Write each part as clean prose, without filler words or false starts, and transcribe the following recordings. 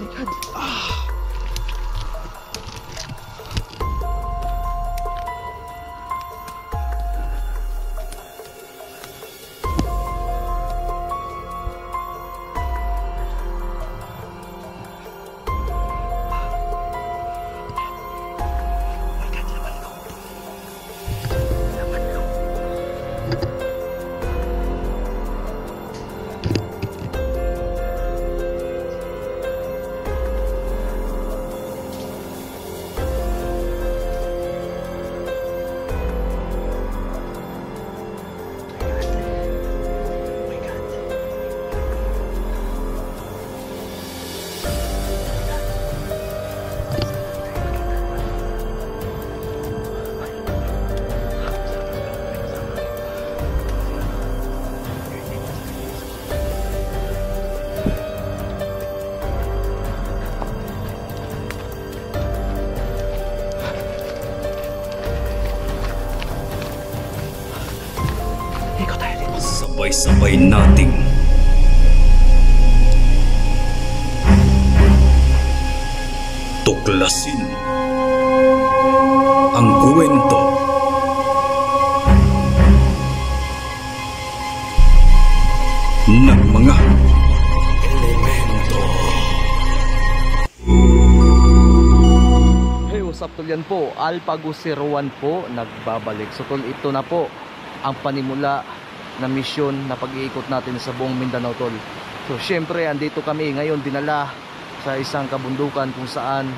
God. Ah. Sabay-sabay nating tuklasin ang kwento ng mga elemento. Hey, what's up tol? Yan po, Alpago 01 po, nagbabalik. So tol, ito na po ang panimula na misyon na pag-iikot natin sa buong Mindanao tol. So syempre andito kami ngayon dinala sa isang kabundukan kung saan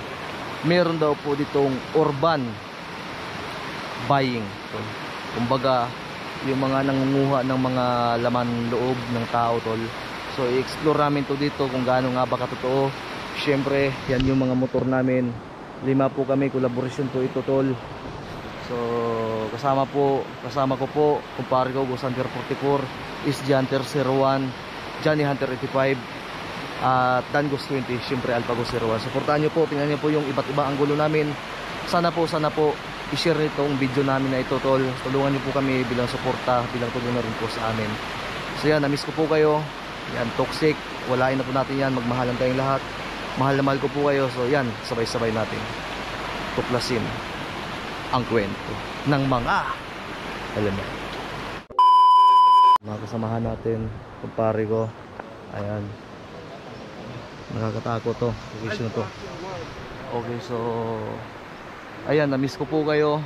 meron daw po ditong urban buying tol. Kumbaga yung mga nangunguha ng mga laman loob ng tao tol. So i-explore namin to dito kung gaano nga ba katotoo. Syempre yan yung mga motor namin. 5 po kami, collaboration po ito tol. So kasama ko po kumpare ko Ghost Hunter 44, East Hunter 01, Johnny Hunter 85 at Dan Ghost 20, syempre Alpago 01. Suportahan nyo po, tingnan nyo po yung iba't ibang anggulo namin. Sana po i-share nitong video namin na ito tol. Tulungan nyo po kami bilang suporta, bilang tulong na rin po sa amin. So yan, namiss ko po kayo. Yan, toxic, walain na po natin yan, magmahalan tayong lahat. Mahal na mahal ko po kayo. So yan, sabay-sabay natin tuklasin ang kwento ng mga elemento. Mga kasamahan natin, kumpare ko. Ayan, nakakatakot to, location to. Okay, so ayan, namiss ko po kayo.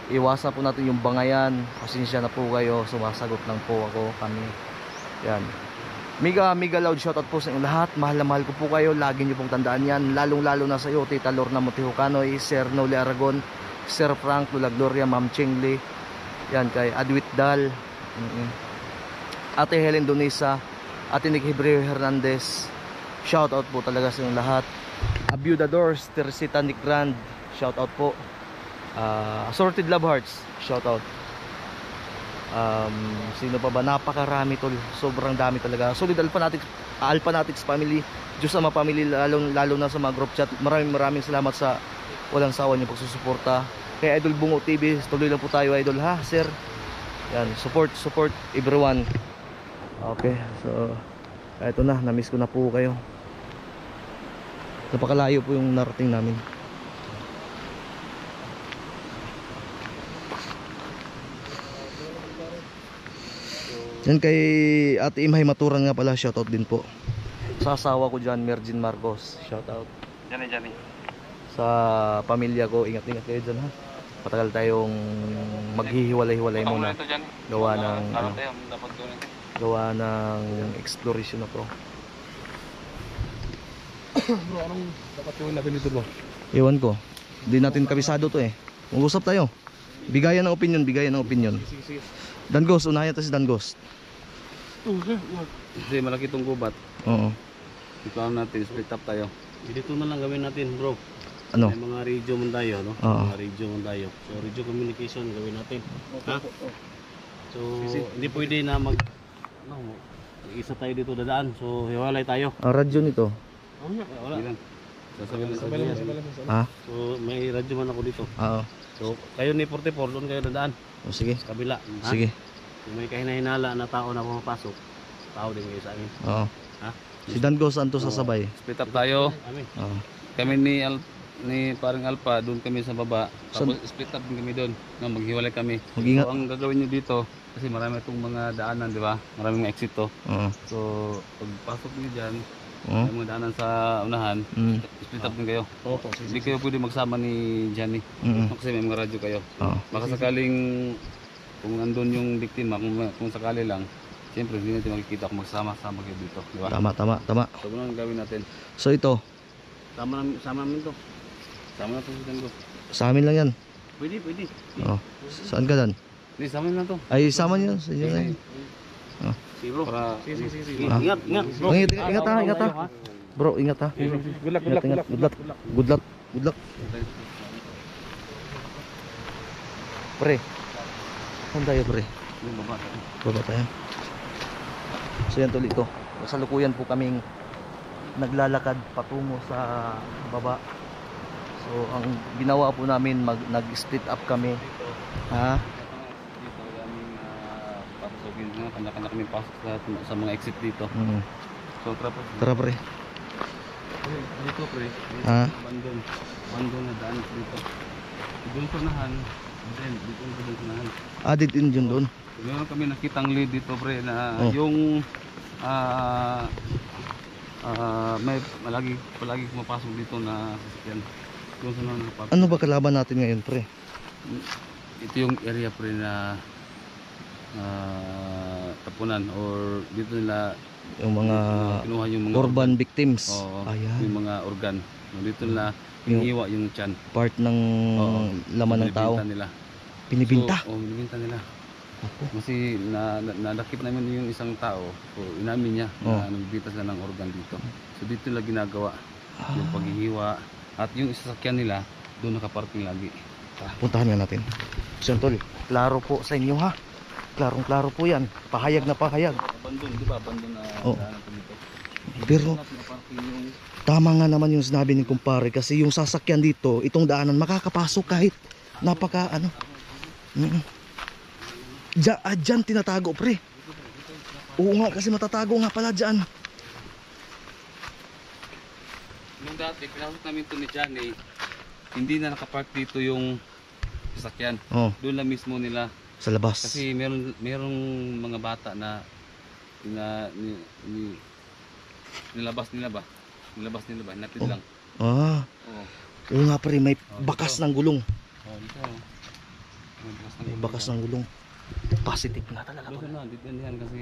Iwasan po natin yung bangayan. Pasensya na po kayo, sumasagot lang po kami. Ayan, mega loud shoutout po sa inyong lahat. Mahal na mahal ko po kayo. Lagi nyo pong tandaan yan, lalong lalo na sa iyo Tita Lorna Montejocanoy, Sir Noli Aragon, Sir Frank Lula Gloria, Ma'am Chengli, yan, kay Adwit Dal, Ate Helen Donisa, Ate Nick Hebreo Hernandez, shout out po talaga sa inyong lahat. Abiuda Doors, Teresita Nick Grand, shout out po. Assorted Love Hearts, shout out. Sino pa ba? Napakarami tol, sobrang dami talaga. Solid Alphanatics family, Diyos Ama family, lalo na sa mga group chat. Maraming salamat sa walang sawa niyo pagsusuporta kay Idol Bungo TV. Tuloy lang po tayo idol ha sir. Yan, support everyone. Okay, so eto na, namiss ko na po kayo. Napakalayo po yung narating namin. Yan kay Ate Imhay Maturan nga pala, shoutout din po. Sa asawa ko dyan, Mergin Marcos, shoutout. Johnny. Sa pamilya ko, ingat-ingat kayo dyan ha. Matagal tayong maghihiwalay-hiwalay muna. Gawa ng exploration na pro. Bro, anong dapat yung natin dito bro? Ewan ko, hindi natin kabisado to eh. Mag-usap tayo, bigayan ng opinion. Sige. Dan Ghost, unahin natin si Dan Ghost. Kasi malaki itong gubat. Oo. Ikaw natin, split up tayo. Dito na lang gawin natin bro. Ano? May mga radio man tayo, no? Mga radio man tayo. So radio communication gawin natin. Ha? So hindi pwede na isa tayo dito dadaan. So hiwalay tayo. Radyo nito. Wala. Sasabihin Ha? So may radyo man ako dito. Oo. So kayo ni 44 doon kayo dadaan. O sige. Sa kabila. Ha? Sige. Kung may kahinahinala na tao na pumapasok, tao din kayo sa amin. Oo. Ha? Si Dango saan to sasabay? Split up tayo. Amin. Oh. Kami ni parang Alpha, doon kami sa baba. Tapos split up din kami doon. No, maghiwalay kami. Mag-ingat. So ang gagawin nyo dito, kasi marami itong mga daanan, di ba? Maraming mga exit to. Oo. So pagpasok nyo dyan, Oo. may mga daanan sa unahan, split up din kayo. Opo. Hindi kayo pwede magsama ni Johnny. Kasi may mga radyo kayo. Oo. Baka sakaling kung andun yung biktima, kung sakali lang, siyempre hindi natin makikita kung magsama-sama kayo dito, di ba? Tama. So ano ang gawin natin? So ito, Sama namin to. Sama na to si Dango. sa amin lang yan. Pwede. Oh. Saan ka dan? Hindi, sama na to. Ay, sama niyo sa inyo na yun. Si bro. Para, Ah. ingat. Bro. Ingat ha. Bro, ingat ha. Good luck. Good luck. Pre. Saan tayo, pre? Baba tayo. So yan tuloy ito. Kasalukuyan po kaming naglalakad patungo sa baba. So ang ginawa po namin, nag-split up kami. Ha? Dito aming papasugin na kanya-kanya kami pasok sa mga exit dito. So Tara, pre. Dito pre. Ha? Bandon na daan dito. Doon sa unahan. Then dito sa unahan. Dito yun doon. Meron kami nakitang lead dito pre na yung may palagi pumapasok dito na sasakyan. Doon sa unahan. Ano ba kalaban natin ngayon, pre? Ito yung area pre na tapunan or dito nila Yung mga kinuha yung mga urban victims. Oo, Ayan. yung mga organ. Dito nila hiniwa yung tiyan. Part ng laman ng tao. Binibinta nila. Pinibinta. So, binibinta nila. Ako. Kasi nadakip namin yung isang tao. So, inamin niya na nagbibinta sila ng organ dito. So dito nila ginagawa yung paghihiwa. At yung sasakyan nila doon nakaparking lagi. Puntahan nga natin. Siyempre, klaro po sa inyo ha. Klaro po yan. Pahayag na pahayag. Abandon, di ba? Abandon na daanan dito. Pero Nakaparking yung tama nga naman yung sinabi ni kumpare kasi yung sasakyan dito, itong daanan makakapasok kahit napaka ano. Diyan tinatago, pre. Oo nga, kasi matatago nga pala dyan. nung dati, pinasok namin ito ni Johnny, hindi na nakapark dito yung sasakyan. Doon lang mismo nila. Sa labas. Kasi merong mga bata na nilabas nila ba? Hinatid lang. Oo nga, pre, may bakas ng gulong. Dito. May bakas ng gulong. Positive na talaga. Doon na, dito yan kasi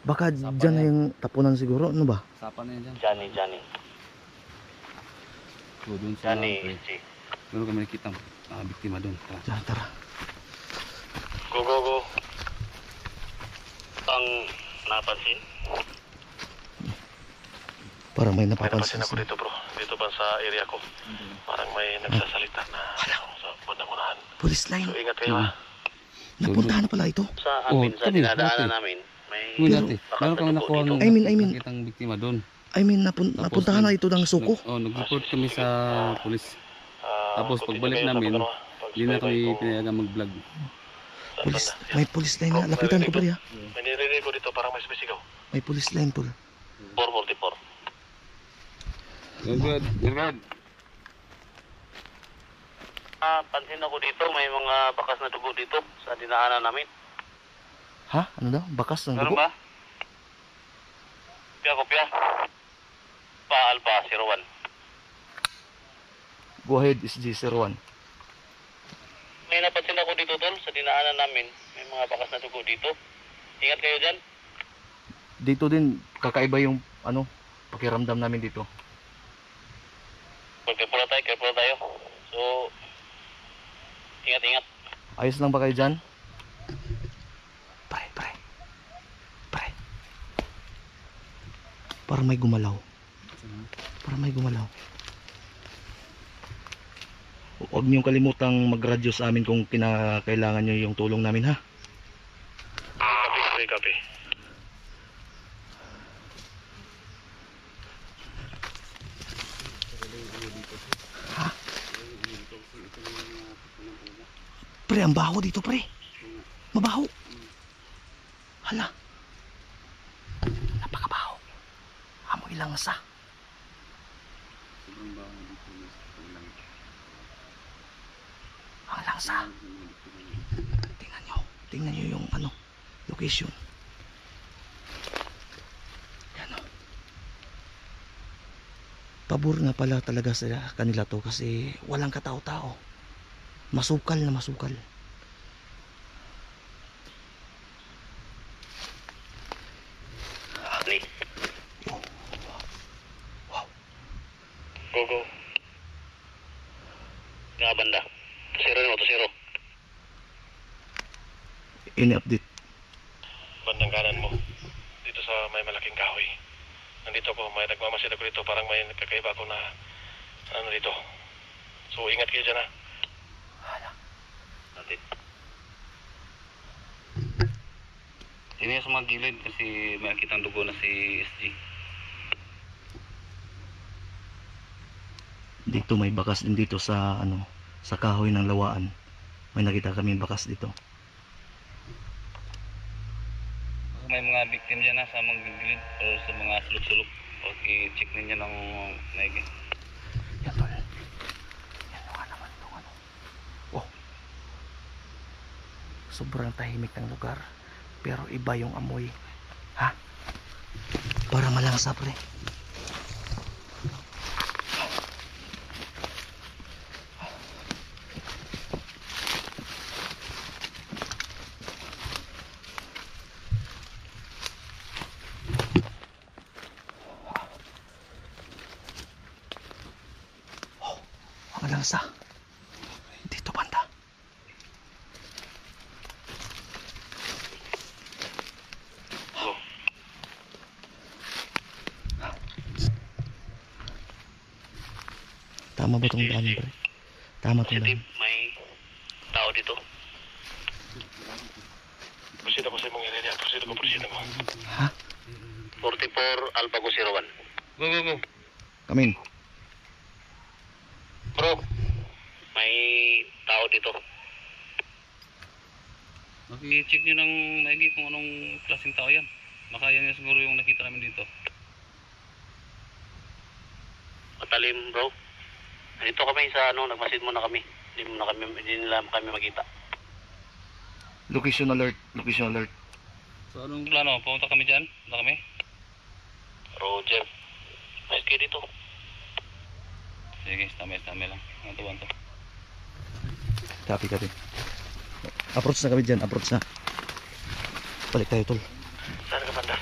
Baka dyan na yung tapunan siguro, ano ba? sapa na yan dyan. Johnny. So, doon sa meron kami nakitang biktima doon. Tara. Go. Ang napansin? Parang may May napapansin. napansin ako dito bro. Dito ba sa area ko? Parang may nagsasalita na sa bandang unahan. Police line. So ingat kayo ha. Napuntahan na pala ito. Sa amin, sa kami, dinadaanan dati. namin, may Dati, meron kami nakuha ng I mean. nakitang biktima doon. I mean, napuntahan na ito ng suko. Nag-report kami sa pulis. Tapos pagbalik namin, hindi na kami pinayagan mag-vlog. May police line na. Lapitan ko, pre, ha. May nirinig ko dito, parang may sumisigaw. May police line, tol. 444. You're good. Pansin ako dito, may mga bakas na dugo dito sa dinaanan namin. Ha? Ano daw? Bakas ng Meron dugo? ba? Kopya. Alpha 01. Go ahead, SG01. May napansin ako dito tol, sa dinaanan namin. May mga bakas na dugo dito. Ingat kayo dyan. Dito din, kakaiba yung, pakiramdam namin dito. Careful tayo. So, ingat. Ayos lang ba kayo dyan? Pre. Parang may gumalaw. Huwag niyong kalimutang mag-radyo sa amin kung kinakailangan niyo yung tulong namin, ha? Copy. Pre, ang baho dito, pre. Mabaho. Hala. Napakabaho. May langsa. Sobrang baho dito guys. Ang langsa. Tingnan nyo yung ano, location. Yan o. Pabor na pala talaga sa kanila to kasi walang katao-tao. Masukal na masukal. Ni. Wow. Go. Nga banda. Tusiro mo, tusiro. Ini-update. Bandang kanan mo. Dito sa may malaking kahoy. Nandito ako, may nagmamasid ako dito. Parang may kakaiba ako na ano dito. So ingat kayo dyan ha. Natin. Sino yung sa mga gilid kasi may nakitang dugo na si SG. Dito may bakas din dito sa ano, sa kahoy ng lawaan. May nakita kami bakas dito. May mga victim dyan sa mga gilid o sa mga sulok-sulok. Okay, check ninyo ng maigi. Yan tol. Yan nga naman itong ano. Oh. Sobrang tahimik ng lugar. Pero iba yung amoy. Ha? Para malangsa pre. Malangsa. Dito banda. Tama ba itong daan, pre? Tama itong daan. May tao dito. Proceed ako sa mga area. Proceed ako. Ha? 44 Alpago 01. Go. Come in. Bro, may tao dito. Maki-check nyo ng maigi kung anong klaseng tao yan. Baka yan yung siguro yung nakita namin dito. Matalim bro. Dito kami sa ano, nagmasid muna kami. Hindi nila kami makita. Location alert. So anong plano? Pumunta kami dyan? Punta kami? Roger. May kayo dito. Sige, tama lang. Ang tuwan to. Copy. Approach na kami dyan. Balik tayo tol. Saan ka banda?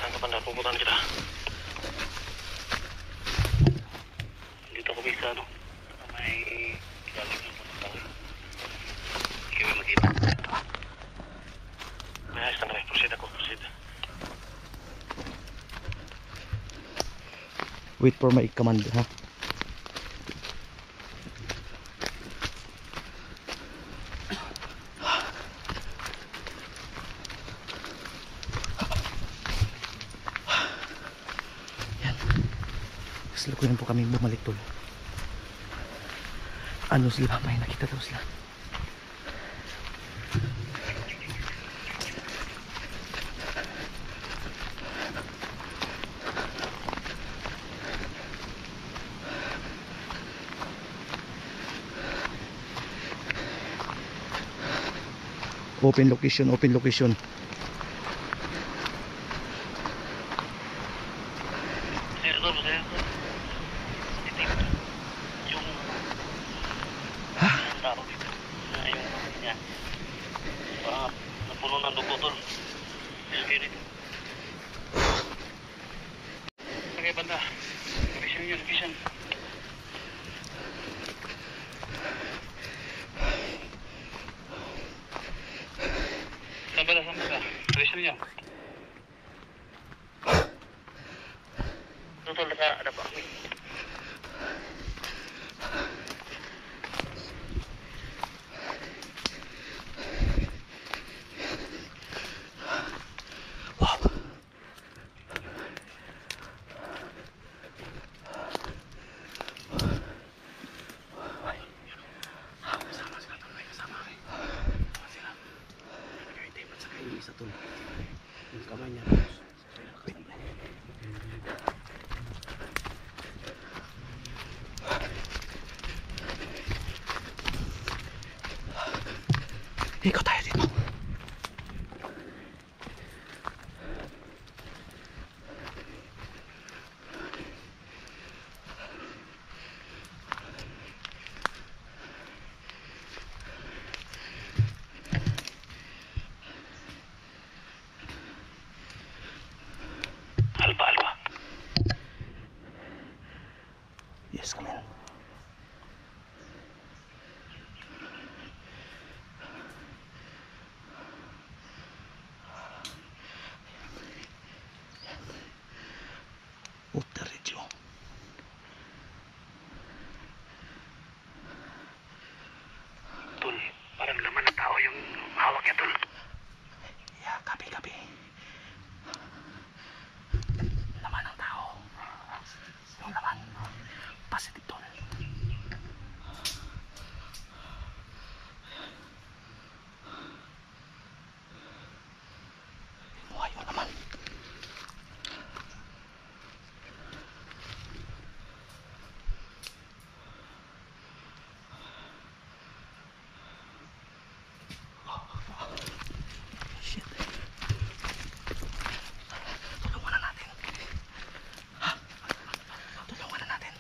Pupuntahan kita. Dito kami sa ano. May ilalim ng tao. Hindi kami makita. May ayos na kami. Proceed ako. Wait for my command ha. Salukuyan po kami bumalik tol. Ano sila? May nakita daw sila. Open location. Yung tao dito. Yung niya. Napuno ng dugo tol. Spirit. Okay banda. Location. Sampai dah. Location niya. Betul ada Pak. Wow. Yung kamay niya. Ikot tayo dito. Alba, Alba. Yes, come in. Off the radio. Tol, parang laman ng tao yung hawak niya, Tol. Yeah, copy. Laman ng tao. Yung laman. Positive, tol. Mukha yung laman. Shit. Tulungan na natin. Ha? Tulungan na natin.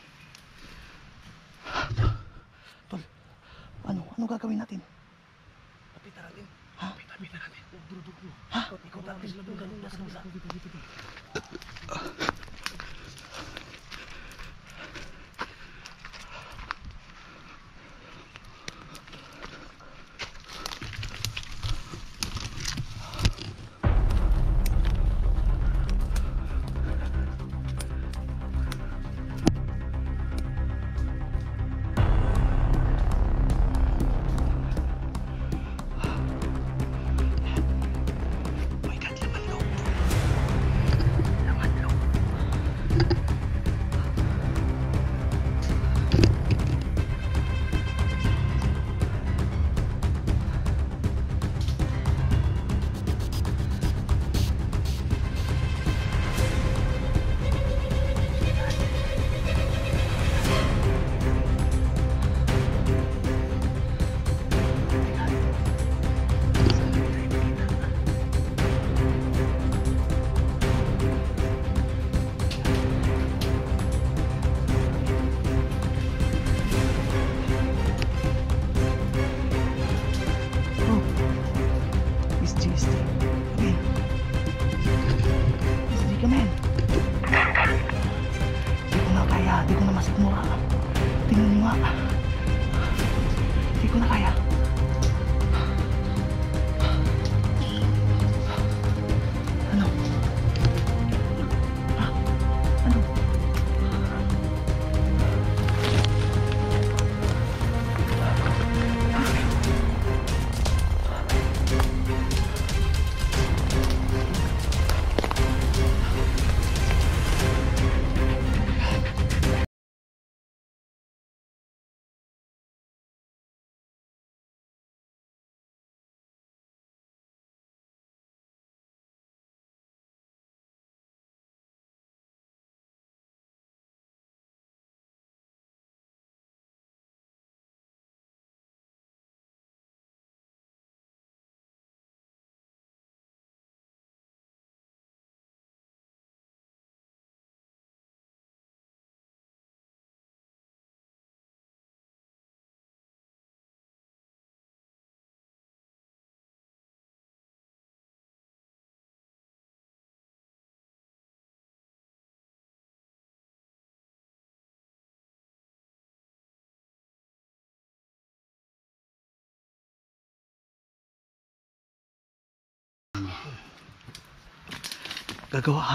Tol, ano gagawin natin? Lapitan natin. Ha? Lapitan natin. Ha? Ikaw natin sila doon ganun. Nasa nila. My God, laman loob. Laman loob. Come in. Di ko na kaya, di ko na masigmura. Tingnan mo nga. Di ko na kaya. Ano? Ha? Ano?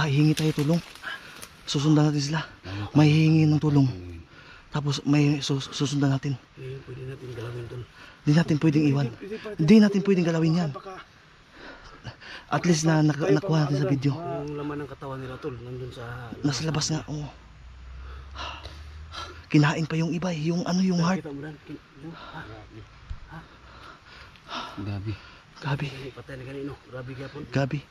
Hihingi tayo tulong. Susundan natin sila. May hihingi ng tulong. Tapos may susundan natin. Pwede natin galawin, Tol. Hindi natin pwedeng iwan. Hindi natin pwedeng galawin yan. At least na nakuha natin sa video. Yung laman ng katawan nila, Tol, nandun sa... Nasa labas nga. Oo. Kinain pa yung iba. Yung ano, yung heart. Kita mo na. Gabi. Gabi. Patay na ganino. Grabe kaya po. Gabi.